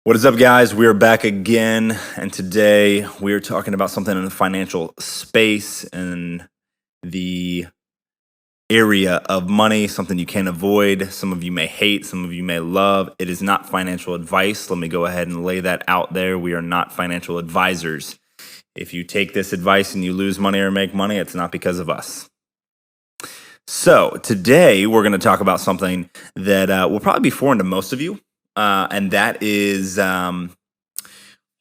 What is up, guys? We are back again, and today we are talking about something in the financial space and the area of money, something you can't avoid. Some of you may hate, some of you may love. It is not financial advice. Let me go ahead and lay that out there. We are not financial advisors. If you take this advice and you lose money or make money, it's not because of us. So today we're going to talk about something that will probably be foreign to most of you. And that is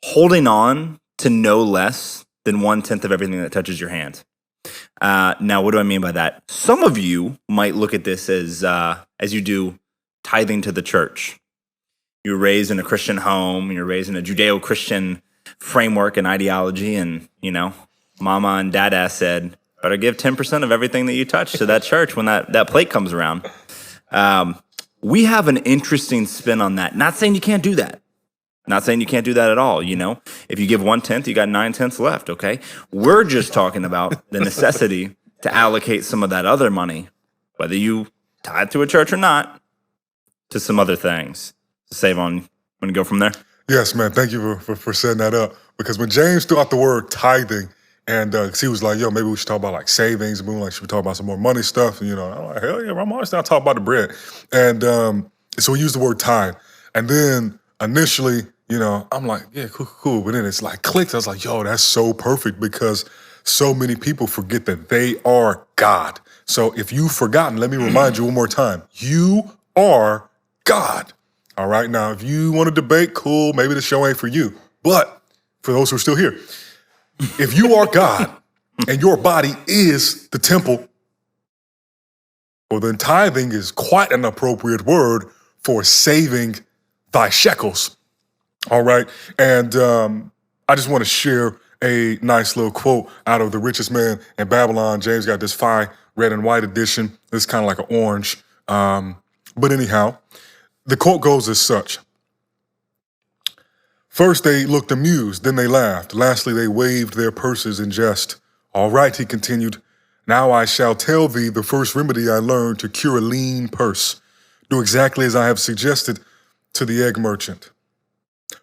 holding on to no less than 1/10 of everything that touches your hand. Now, what do I mean by that? Some of you might look at this as you do tithing to the church. You're raised in a Christian home, you're raised in a Judeo-Christian framework and ideology, and, mama and dada said, better give 10% of everything that you touch to that church when that plate comes around. We have an interesting spin on that. Not saying you can't do that. Not saying you can't do that at all. If you give 1/10, you got 9/10 left. Okay. We're just talking about the necessity to allocate some of that other money, whether you tithe to a church or not, to some other things. Sae'Von, want to go from there? Yes, man. Thank you for setting that up. Because when James threw out the word tithing, and he was like, yo, maybe we should talk about like savings. And we were like, should we talk about some more money stuff? And, I'm like, hell yeah, I'm always down to talk about the bread. And so we used the word tithe. And then initially, I'm like, yeah, cool. But then it's like clicked. I was like, yo, that's so perfect because so many people forget that they are God. So if you've forgotten, let me remind you one more time. You are God. All right. Now, if you want to debate, cool. Maybe the show ain't for you. But for those who are still here, if you are God and your body is the temple, well, then tithing is quite an appropriate word for saving thy shekels. All right. And I just want to share a nice little quote out of The Richest Man in Babylon. James got this fine red and white edition. It's kind of like an orange. But anyhow, the quote goes as such. First they looked amused, then they laughed. Lastly, they waved their purses in jest. All right, he continued, now I shall tell thee the first remedy I learned to cure a lean purse. Do exactly as I have suggested to the egg merchant.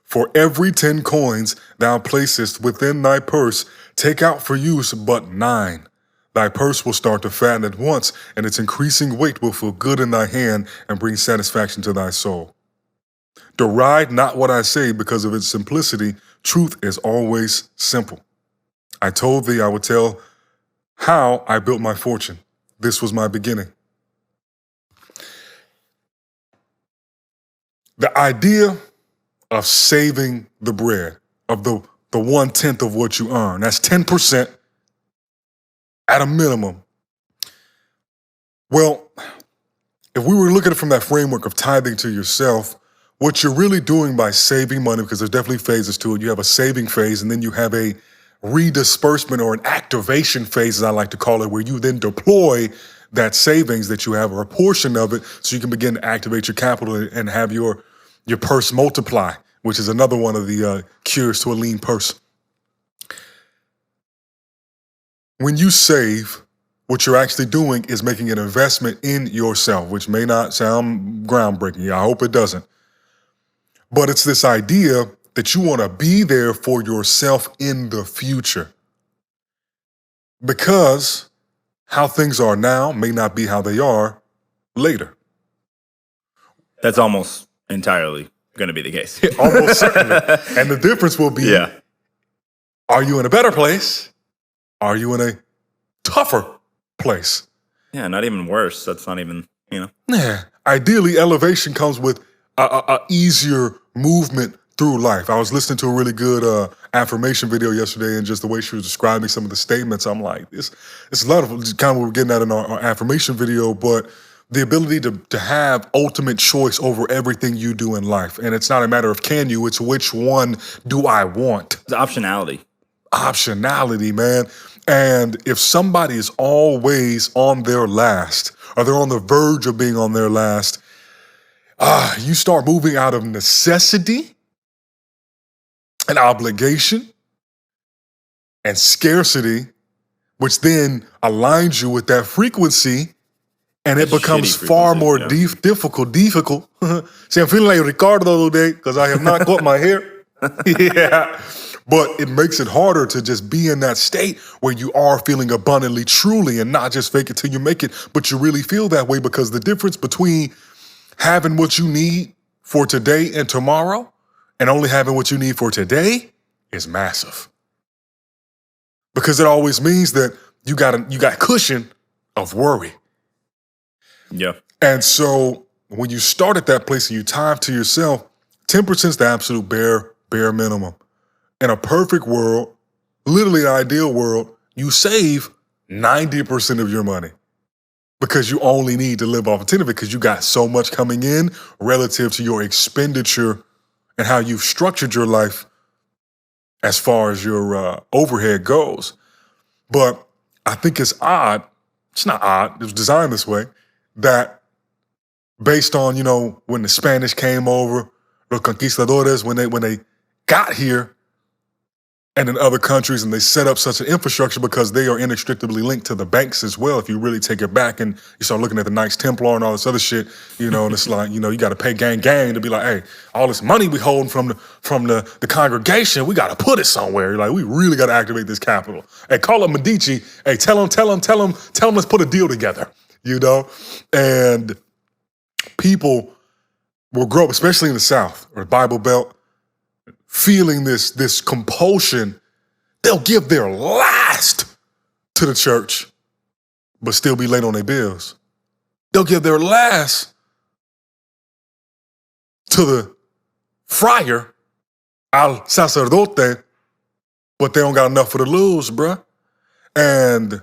For every 10 coins thou placest within thy purse, take out for use but 9. Thy purse will start to fatten at once, and its increasing weight will feel good in thy hand and bring satisfaction to thy soul. Deride not what I say because of its simplicity. Truth is always simple. I told thee I would tell how I built my fortune. This was my beginning. The idea of saving the bread, of the 1/10 of what you earn, that's 10% at a minimum. Well, if we were looking at it from that framework of tithing to yourself, what you're really doing by saving money, because there's definitely phases to it, you have a saving phase and then you have a redisbursement or an activation phase, as I like to call it, where you then deploy that savings that you have or a portion of it so you can begin to activate your capital and have your purse multiply, which is another one of the cures to a lean purse. When you save, what you're actually doing is making an investment in yourself, which may not sound groundbreaking. I hope it doesn't. But it's this idea that you want to be there for yourself in the future. Because how things are now may not be how they are later. That's almost entirely going to be the case. Almost certainly. And the difference will be, are you in a better place? Are you in a tougher place? Yeah, not even worse. That's not even, Yeah. Ideally, elevation comes with a easier movement through life. I was listening to a really good affirmation video yesterday, and just the way she was describing some of the statements, I'm like, it's a lot of kind of what we're getting at in our affirmation video, but the ability to have ultimate choice over everything you do in life. And it's not a matter of can you, it's which one do I want. It's optionality. Optionality, man. And if somebody is always on their last, or they're on the verge of being on their last, you start moving out of necessity and obligation and scarcity, which then aligns you with that frequency And it That's becomes shitty far frequency, more yeah. difficult. See, I'm feeling like Ricardo today because I have not cut my hair. Yeah. But it makes it harder to just be in that state where you are feeling abundantly, truly, and not just fake it till you make it, but you really feel that way, because the difference between having what you need for today and tomorrow and only having what you need for today is massive. Because it always means that you got cushion of worry. Yeah. And so when you start at that place and you time to yourself, 10% is the absolute bare minimum. In a perfect world, literally an ideal world, you save 90% of your money because you only need to live off of 10 of it because you got so much coming in relative to your expenditure and how you've structured your life as far as your overhead goes. But I think it's odd, it's not odd, it was designed this way, that based on, when the Spanish came over, los conquistadores, when they got here, and in other countries, and they set up such an infrastructure because they are inextricably linked to the banks as well. If you really take it back and you start looking at the Knights Templar and all this other shit, and it's like, you got to pay gang to be like, hey, all this money we holding from the congregation, we got to put it somewhere. Like, we really got to activate this capital. Hey, call up Medici. Hey, tell them, let's put a deal together. And people will grow up, especially in the South or the Bible Belt, feeling this compulsion. They'll give their last to the church, but still be late on their bills. They'll give their last to the friar, al sacerdote, but they don't got enough for the lose, bruh. And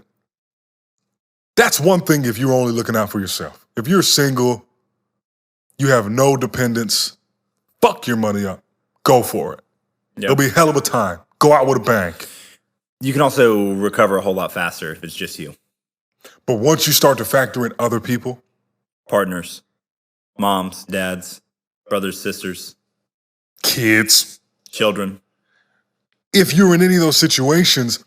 that's one thing if you're only looking out for yourself. If you're single, you have no dependents, fuck your money up. Go for it. Yep. It'll be a hell of a time. Go out with a bang. You can also recover a whole lot faster if it's just you. But once you start to factor in other people, partners, moms, dads, brothers, sisters, kids, children. If you're in any of those situations,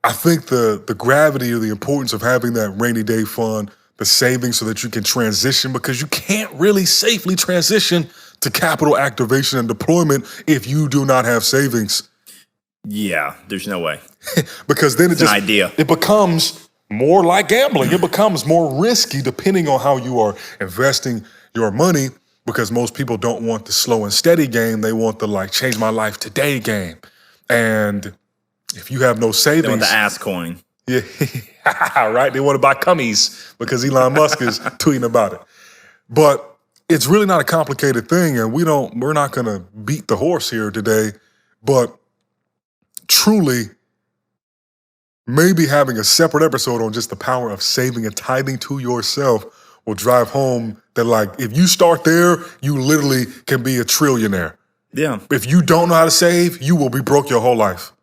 I think the gravity or the importance of having that rainy day fund, the savings so that you can transition, because you can't really safely transition to capital activation and deployment if you do not have savings. Yeah, there's no way. Because then it becomes more like gambling. It becomes more risky depending on how you are investing your money, because most people don't want the slow and steady game. They want the change my life today game. And if you have no savings. They want the ass coin. Yeah, right? They want to buy cummies because Elon Musk is tweeting about it. But it's really not a complicated thing, and we're not going to beat the horse here today, but truly maybe having a separate episode on just the power of saving and tithing to yourself will drive home that, if you start there, you literally can be a trillionaire. Yeah. If you don't know how to save, you will be broke your whole life.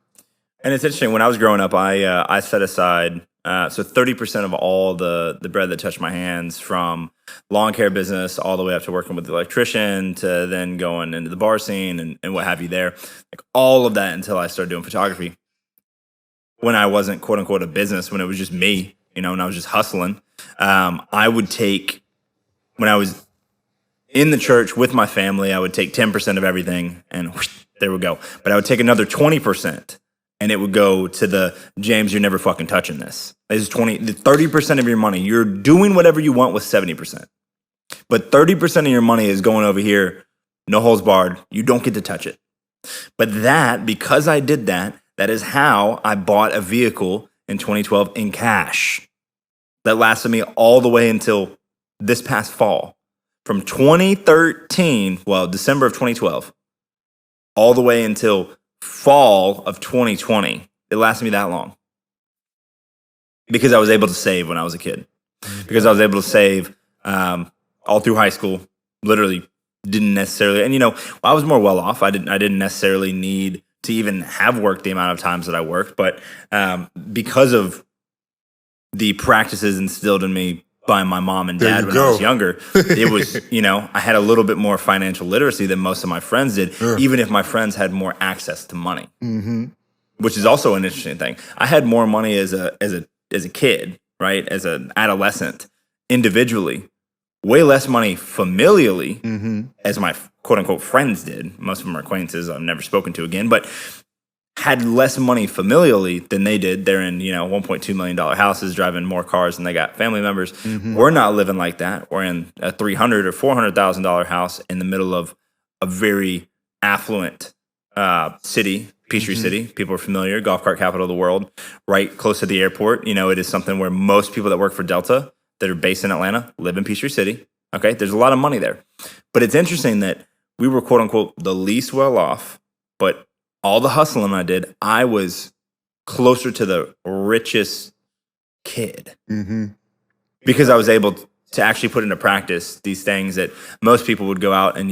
And it's interesting. When I was growing up, I set aside so 30% of all the bread that touched my hands, from lawn care business all the way up to working with the electrician to then going into the bar scene and what have you there. All of that until I started doing photography. When I wasn't quote unquote a business, when it was just me, when I was just hustling, I would take, when I was in the church with my family, I would take 10% of everything and whoosh, there we go. But I would take another 20%. And it would go to the, James, you're never fucking touching this. This is 30% of your money. You're doing whatever you want with 70%. But 30% of your money is going over here, no holds barred. You don't get to touch it. But because I did that is how I bought a vehicle in 2012 in cash. That lasted me all the way until this past fall. From 2013, December of 2012, all the way until fall of 2020. It lasted me that long because I was able to save when I was a kid, because I was able to save all through high school. Literally didn't necessarily, and I was more well off. I didn't necessarily need to even have worked the amount of times that I worked, but because of the practices instilled in me by my mom and dad when I was younger, it was, I had a little bit more financial literacy than most of my friends did, even if my friends had more access to money, which is also an interesting thing. I had more money as a kid, right? As an adolescent, individually, way less money familially, Mm-hmm. as my quote unquote friends did. Most of them are acquaintances I've never spoken to again, but had less money familially than they did. They're in, $1.2 million houses, driving more cars than they got family members. Mm-hmm. We're not living like that. We're in a $300,000 or $400,000 house in the middle of a very affluent city, Peachtree City. People are familiar, golf cart capital of the world, right close to the airport. It is something where most people that work for Delta that are based in Atlanta live in Peachtree City. Okay, there's a lot of money there. But it's interesting that we were, quote unquote, the least well off, but all the hustling I did, I was closer to the richest kid because I was able to actually put into practice these things that most people would go out and,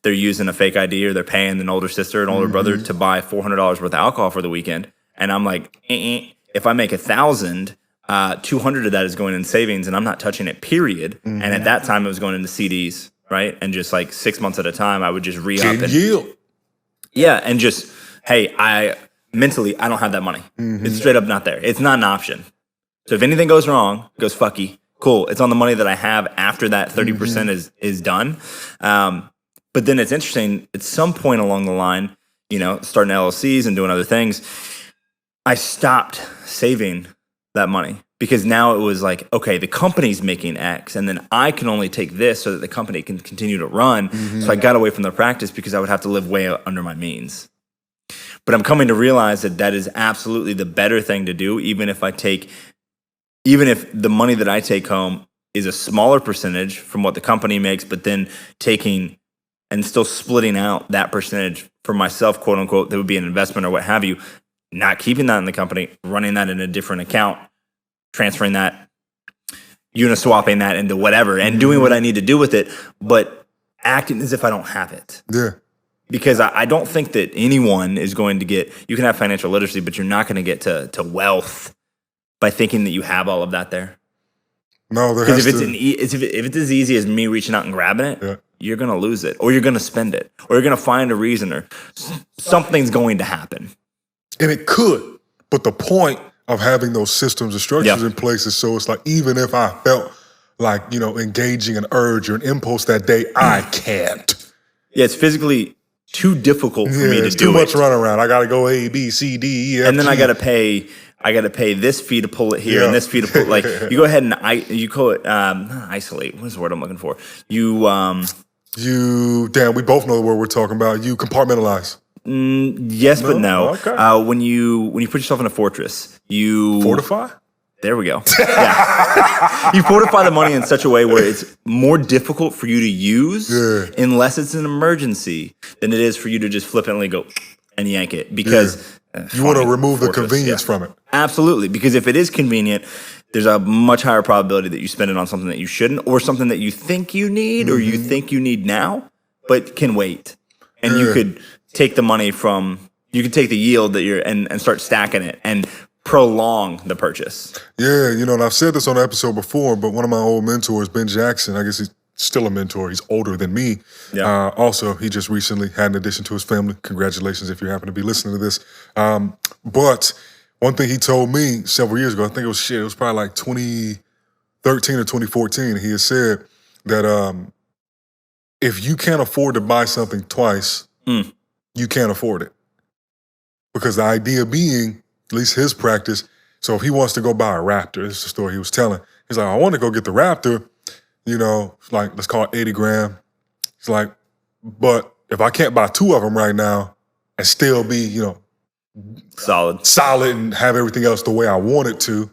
they're using a fake ID or they're paying an older sister, an older brother to buy $400 worth of alcohol for the weekend. And I'm like, if I make 1,000, 200 of that is going in savings and I'm not touching it, period. And at that time it was going into CDs, right? And just like 6 months at a time, I would just re-up and yield. Yeah, and just, hey, I don't have that money. It's straight up not there. It's not an option. So if anything goes wrong, it goes fucky. Cool. It's on the money that I have after that 30% is done. But then it's interesting, at some point along the line, starting LLCs and doing other things, I stopped saving that money because now it was like, okay, the company's making X and then I can only take this so that the company can continue to run. So I got away from the practice because I would have to live way under my means. But I'm coming to realize that that is absolutely the better thing to do, even if the money that I take home is a smaller percentage from what the company makes, but then taking and still splitting out that percentage for myself, quote unquote, that would be an investment or what have you, not keeping that in the company, running that in a different account, transferring that, uniswapping that into whatever, and doing what I need to do with it, but acting as if I don't have it. Yeah. Because I don't think that anyone is going to you can have financial literacy, but you're not going to get to wealth by thinking that you have all of that there. No, there because has if it's as easy as me reaching out and grabbing it, you're going to lose it, or you're going to spend it, or you're going to find a reason, or something's going to happen. And it could, but the point of having those systems and structures in place is so it's like, even if I felt like, engaging an urge or an impulse that day, I can't. Yeah, it's physically too difficult for me to do it. It's too much runaround. I got to go A, B, C, D, E, F, and then G. I got to pay this fee to pull it here and this fee to pull it. Like, you go ahead and you call it, not isolate. What's the word I'm looking for? Damn, we both know the word we're talking about. You compartmentalize. Yes, but no. Okay. When you put yourself in a fortress, you fortify? There we go. Yeah. You fortify the money in such a way where it's more difficult for you to use unless it's an emergency than it is for you to just flippantly go and yank it because you want to remove the convenience from it. Absolutely. Because if it is convenient, there's a much higher probability that you spend it on something that you shouldn't, or something that you think you need or you think you need now, but can wait. And you could take the money you could take the yield that and start stacking it and prolong the purchase. Yeah, and I've said this on an episode before, but one of my old mentors, Ben Jackson, I guess he's still a mentor. He's older than me. Yeah. Also, he just recently had an addition to his family. Congratulations if you happen to be listening to this. But one thing he told me several years ago, I think it was probably like 2013 or 2014, he had said that if you can't afford to buy something twice, you can't afford it. Because the idea being, at least his practice, so if he wants to go buy a Raptor, this is the story he was telling. He's like, I want to go get the Raptor, like, let's call it 80 grand. He's like, but if I can't buy two of them right now and still be, solid and have everything else the way I want it to,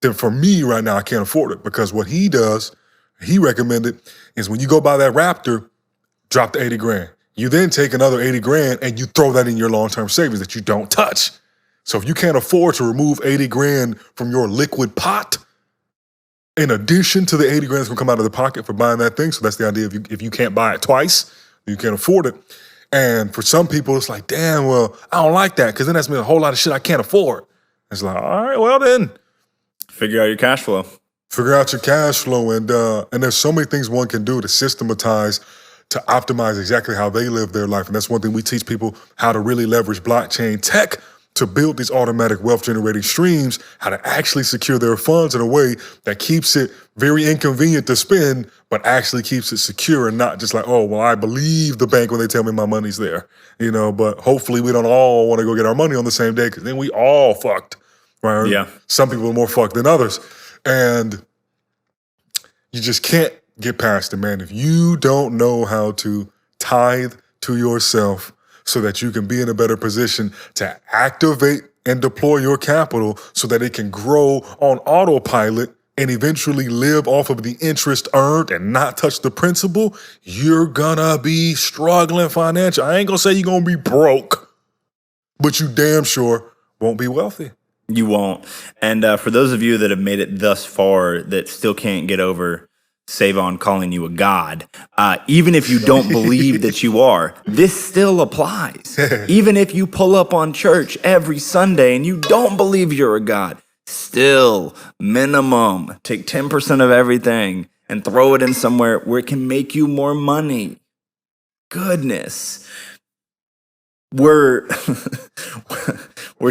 then for me right now, I can't afford it. Because what he does, he recommended, is when you go buy that Raptor, drop the 80 grand. You then take another 80 grand and you throw that in your long-term savings that you don't touch. So if you can't afford to remove 80 grand from your liquid pot, in addition to the 80 grand that's gonna come out of the pocket for buying that thing, so that's the idea of if you can't buy it twice, you can't afford it. And for some people, it's like, damn, well, I don't like that, because then that's a whole lot of shit I can't afford. It's like, all right, well then. Figure out your cash flow. Figure out your cash flow, and there's so many things one can do to systematize, to optimize exactly how they live their life. And that's one thing we teach people, how to really leverage blockchain tech to build these automatic wealth generating streams, how to actually secure their funds in a way that keeps it very inconvenient to spend, but actually keeps it secure and not just like, oh, well, I believe the bank when they tell me my money's there, but hopefully we don't all want to go get our money on the same day because then we all fucked, right? Yeah. Some people are more fucked than others. And you just can't get past it, man. If you don't know how to tithe to yourself so that you can be in a better position to activate and deploy your capital so that it can grow on autopilot and eventually live off of the interest earned and not touch the principal, you're gonna be struggling financially. I ain't gonna say you're gonna be broke, but you damn sure won't be wealthy. You won't. And for those of you that have made it thus far that still can't get over Sae'Von calling you a god, even if you don't believe that you are, this still applies. Even if you pull up on church every Sunday and you don't believe you're a god, still, minimum, take 10% of everything and throw it in somewhere where it can make you more money. Goodness. We're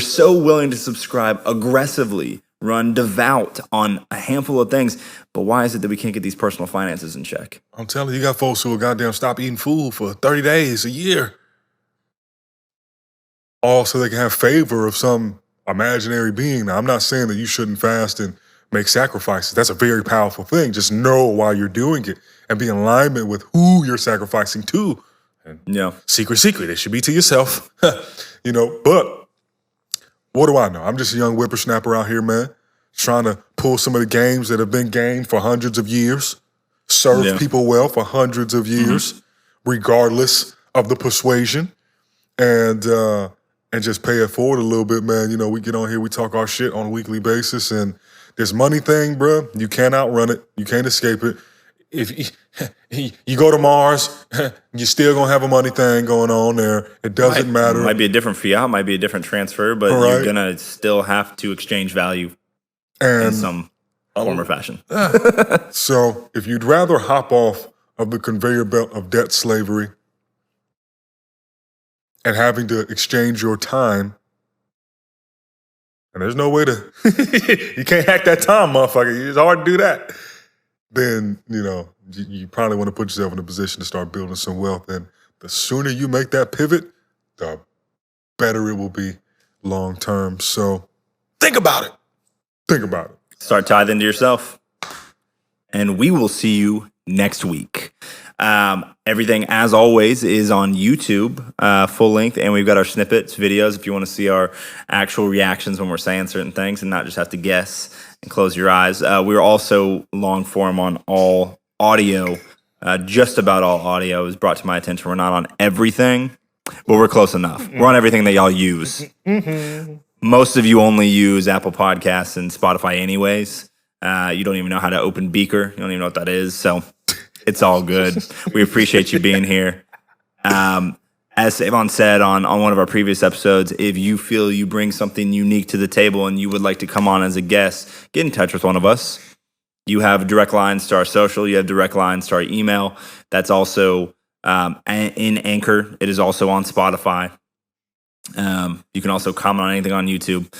so willing to subscribe aggressively, run devout on a handful of things, but why is it that we can't get these personal finances in check? I'm telling you, you got folks who will goddamn stop eating food for 30 days, a year. All so they can have favor of some imaginary being. Now, I'm not saying that you shouldn't fast and make sacrifices. That's a very powerful thing. Just know why you're doing it and be in alignment with who you're sacrificing to. And secret, it should be to yourself. But what do I know? I'm just a young whippersnapper out here, man, trying to pull some of the games that have been gained for hundreds of years, serve people well for hundreds of years, regardless of the persuasion, and just pay it forward a little bit, man. We get on here, we talk our shit on a weekly basis, and this money thing, bro, you can't outrun it. You can't escape it. If you go to Mars, you're still gonna have a money thing going on there. It doesn't matter. It might be a different fiat, might be a different transfer, but you're gonna still have to exchange value in some form or fashion. So if you'd rather hop off of the conveyor belt of debt slavery and having to exchange your time, and there's no way to, you can't hack that time, motherfucker. It's hard to do that. Then, you probably want to put yourself in a position to start building some wealth. And the sooner you make that pivot, the better it will be long term. So think about it. Think about it. Start tithing to yourself. And we will see you next week. Everything, as always, is on YouTube, full length, and we've got our snippets, videos, if you want to see our actual reactions when we're saying certain things and not just have to guess and close your eyes. We're also long form on all audio. Just about all audio is brought to my attention. We're not on everything, but we're close enough. We're on everything that y'all use. Most of you only use Apple Podcasts and Spotify anyways. You don't even know how to open Beaker. You don't even know what that is. So it's all good. We appreciate you being here. As Sae'Von said on one of our previous episodes, if you feel you bring something unique to the table and you would like to come on as a guest, get in touch with one of us. You have direct lines to our social. You have direct lines to our email. That's also in Anchor. It is also on Spotify. You can also comment on anything on YouTube.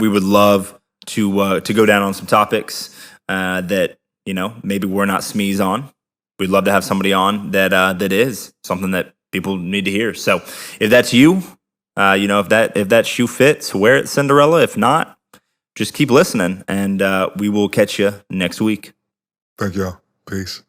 We would love to go down on some topics that maybe we're not SMEs on. We'd love to have somebody on that is something that people need to hear. So if that's you, if that shoe fits, wear it, Cinderella. If not, just keep listening, and we will catch you next week. Thank y'all. Peace.